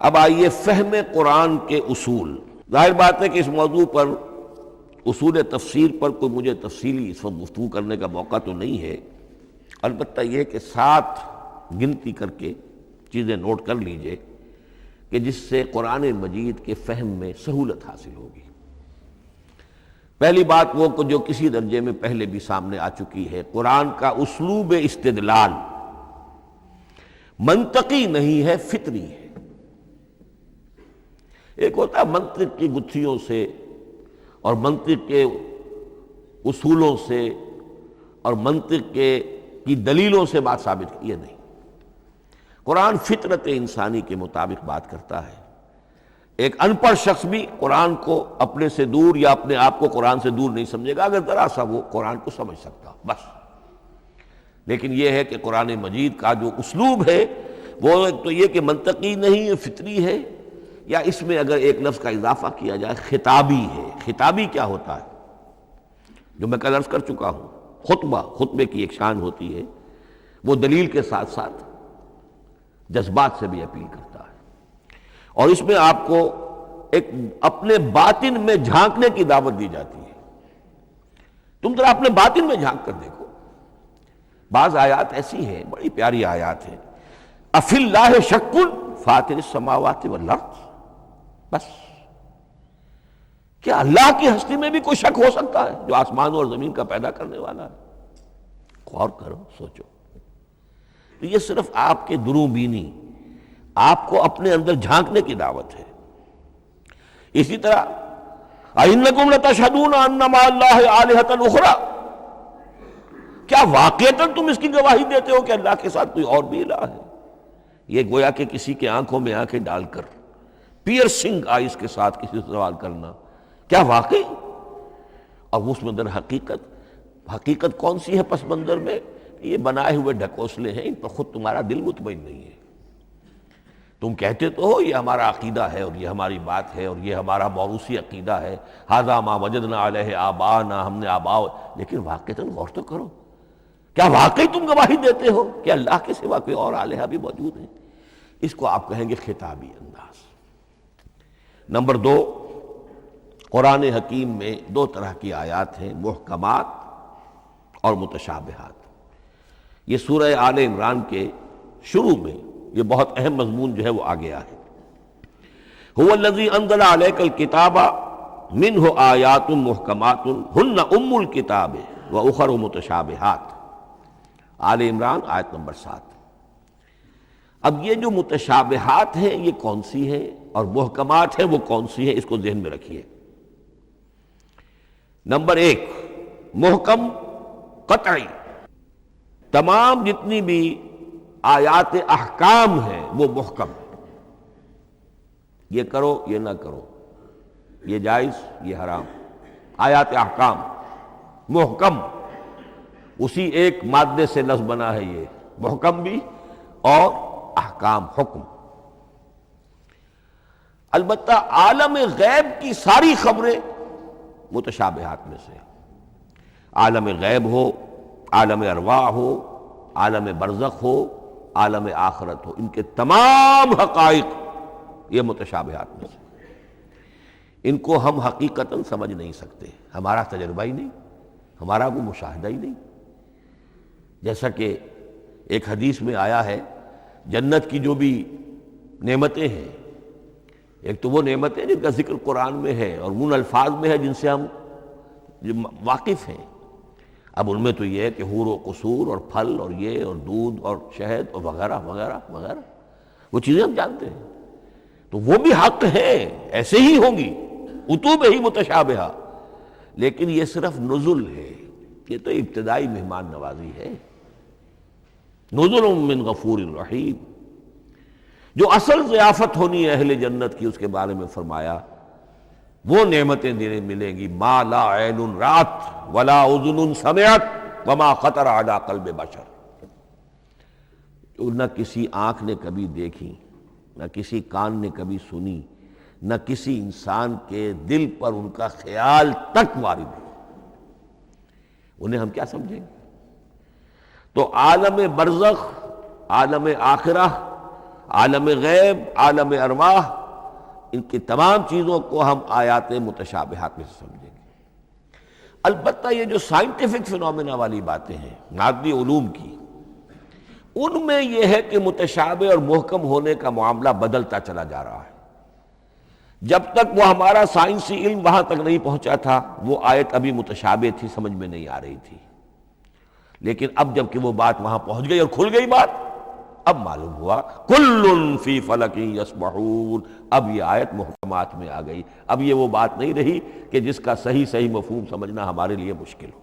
اب آئیے فہم قرآن کے اصول. ظاہر بات ہے کہ اس موضوع پر اصول تفسیر پر کوئی مجھے تفصیلی اس وقت گفتگو کرنے کا موقع تو نہیں ہے، البتہ یہ کہ 7 گنتی کر کے چیزیں نوٹ کر لیجئے کہ جس سے قرآن مجید کے فہم میں سہولت حاصل ہوگی. پہلی بات وہ جو کسی درجے میں پہلے بھی سامنے آ چکی ہے، قرآن کا اسلوب استدلال منطقی نہیں ہے، فطری ہے. ایک ہوتا ہے منطق کی گتھیوں سے اور منطق کے اصولوں سے اور منطق کی دلیلوں سے بات ثابت کی، یہ نہیں. قرآن فطرت انسانی کے مطابق بات کرتا ہے. ایک ان پڑھ شخص بھی قرآن کو اپنے سے دور یا اپنے آپ کو قرآن سے دور نہیں سمجھے گا اگر ذرا سا وہ قرآن کو سمجھ سکتا بس. لیکن یہ ہے کہ قرآن مجید کا جو اسلوب ہے وہ ایک تو یہ کہ منطقی نہیں ہے، فطری ہے، یا اس میں اگر ایک لفظ کا اضافہ کیا جائے خطابی ہے. خطابی کیا ہوتا ہے؟ جو میں کل عرض کر چکا ہوں، خطبے کی ایک شان ہوتی ہے، وہ دلیل کے ساتھ ساتھ جذبات سے بھی اپیل کرتا ہے. اور اس میں آپ کو ایک اپنے باطن میں جھانکنے کی دعوت دی جاتی ہے. تم ذرا اپنے باطن میں جھانک کر دیکھو. بعض آیات ایسی ہیں، بڑی پیاری آیات ہیں، افی اللہ شک فاطر السماوات والارض. بس کیا اللہ کی ہستی میں بھی کوئی شک ہو سکتا ہے جو آسمان اور زمین کا پیدا کرنے والا ہے؟ غور کرو، سوچو. تو یہ صرف آپ کے دروں بینی، آپ کو اپنے اندر جھانکنے کی دعوت ہے. اسی طرح اَإِنَّكُمْ لَتَشْهَدُونَ أَنَّ مَعَ اللَّهِ آلِهَةً أُخْرَىٰ. کیا واقعتاً تم اس کی گواہی دیتے ہو کہ اللہ کے ساتھ کوئی اور بھی الہ ہے؟ یہ گویا کہ کسی کے آنکھوں میں آنکھیں ڈال کر پیئرسنگ آئیز کے ساتھ کسی سے سوال کرنا، کیا واقعی؟ اور اس میں در حقیقت کون سی ہے پس منظر میں؟ یہ بنائے ہوئے ڈھکوسلے ہیں، ان پر خود تمہارا دل مطمئن نہیں ہے. تم کہتے تو ہو یہ ہمارا عقیدہ ہے اور یہ ہماری بات ہے اور یہ ہمارا موروثی عقیدہ ہے، ھذا ما وجدنا علیہ آباءنا، ہم نے آباء، لیکن واقعتاً غور تو کرو، کیا واقعی تم گواہی دیتے ہو کہ اللہ کے سوا کوئی اور الہ بھی موجود ہے؟ اس کو آپ کہیں گے خطابی انداز. نمبر 2، قرآن حکیم میں 2 طرح کی آیات ہیں، محکمات اور متشابہات. یہ سورہ آل عمران کے شروع میں یہ بہت اہم مضمون جو ہے وہ آ گیا ہے. هو الذی انزل علیک الکتاب منہ آیات محکمات ہن ام الکتاب واخر متشابہات. آل عمران آیت نمبر 7. اب یہ جو متشابہات ہیں یہ کون سی ہیں اور محکمات ہیں وہ کون سی ہیں، اس کو ذہن میں رکھیے. نمبر 1، محکم قطعی. تمام جتنی بھی آیات احکام ہیں وہ محکم ہیں. یہ کرو، یہ نہ کرو، یہ جائز، یہ حرام. آیات احکام محکم، اسی ایک مادے سے لفظ بنا ہے، یہ محکم بھی اور احکام حکم. البتہ عالم غیب کی ساری خبریں متشابہات میں سے. عالم غیب ہو، عالم ارواح ہو، عالم برزخ ہو، عالم آخرت ہو، ان کے تمام حقائق یہ متشابہات میں سے. ان کو ہم حقیقتاً سمجھ نہیں سکتے، ہمارا تجربہ ہی نہیں، ہمارا کوئی مشاہدہ ہی نہیں. جیسا کہ ایک حدیث میں آیا ہے، جنت کی جو بھی نعمتیں ہیں، ایک تو وہ نعمتیں جن کا ذکر قرآن میں ہے اور ان الفاظ میں ہے جن سے ہم واقف ہیں. اب ان میں تو یہ ہے کہ حور و قصور اور پھل اور یہ اور دودھ اور شہد اور وغیرہ وغیرہ وغیرہ، وہ چیزیں ہم جانتے ہیں. تو وہ بھی حق ہیں، ایسے ہی ہوں گی، اتوب ہی متشابہہ. لیکن یہ صرف نزل ہے، یہ تو ابتدائی مہمان نوازی ہے. نزل من غفور الرحیم. جو اصل ضیافت ہونی ہے اہل جنت کی، اس کے بارے میں فرمایا وہ نعمتیں دینے ملیں گی، ما لا عین رات ولا اذن سمعت وما خطر علی قلب بشر. جو نہ کسی آنکھ نے کبھی دیکھی، نہ کسی کان نے کبھی سنی، نہ کسی انسان کے دل پر ان کا خیال تک وارد ہو. انہیں ہم کیا سمجھیں گے؟ تو عالم برزخ، عالم آخرہ، عالم غیب، عالم ارواح، ان کی تمام چیزوں کو ہم آیات متشابہات میں سے سمجھیں گے۔ البتہ یہ جو سائنٹیفک فنومینا والی باتیں ہیں مادی علوم کی، ان میں یہ ہے کہ متشابہ اور محکم ہونے کا معاملہ بدلتا چلا جا رہا ہے۔ جب تک وہ ہمارا سائنسی علم وہاں تک نہیں پہنچا تھا وہ آیت ابھی متشابہ تھی، سمجھ میں نہیں آ رہی تھی، لیکن اب جب کہ وہ بات وہاں پہنچ گئی اور کھل گئی بات، اب معلوم ہوا کل فی فلک یسبحون، اب یہ آیت محکمات میں آ گئی۔ اب یہ وہ بات نہیں رہی کہ جس کا صحیح مفہوم سمجھنا ہمارے لیے مشکل ہو۔